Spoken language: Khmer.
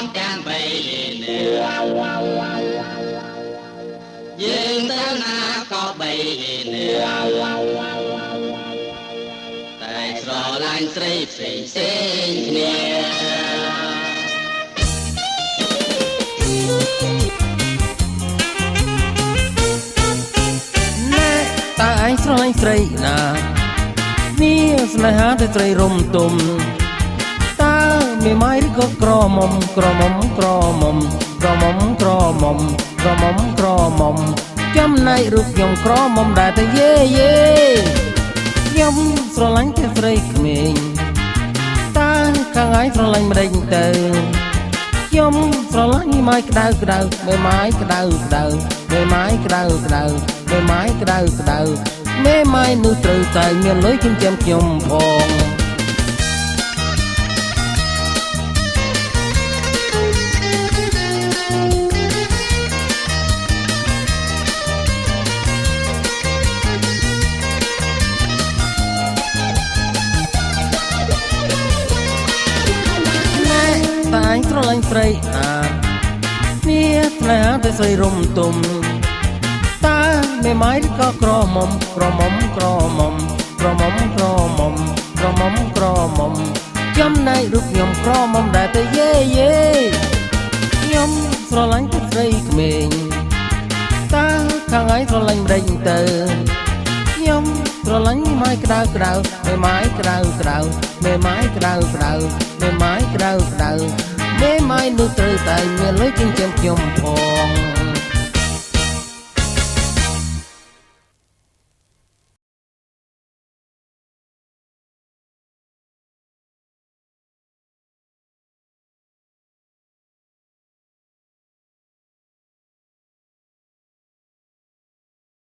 នទាំងបីនេះយើងទៅណាក៏បីនេះតែស្រឡាញ់ស្រីផ្សេងគ្នាតើឯងស្រឡាញ់ស្រីណាមានស្នេហាទៅស្រីរំទុំតើមានម៉ៃឬក៏ក្រមុំចំណែករូបខ្ញុំក្រមុំដែរតែយេខ្ញុំស្រឡាញ់តែស្រីក្មេងតើខាងឯងស្រឡាញ់ម្ដេចទៅខ្ញុំស្រឡាញ់ម៉ៃក្តៅមេម៉ាយក្តៅមេម៉ាយក្តៅមេម៉ាយក្តៅមេម៉ាយនោះត្រូវតែមានលុយចិញ្ចឹមខ្ញុំផងតែងស្រឡាញ់ស្រីមានស្នេហាទៅស្រីរំទុំតើមេម៉ាយឬក៏ក្រមុំចំណែករូបខ្ញុំក្រមុំដែរទៅយេខ្ញុំស្រឡាញ់តែស្រីក្មេងតើខាងឯងស្រឡាញ់ម្ដេចទៅខ្ញុំស្រឡាញ់ម៉ាយក្តៅមេម៉ាយក្តៅមេម៉ាយក្តៅមេម៉ាយនោះត្រូវតែមានលុយចិញ្ចឹមខ្ញុំផង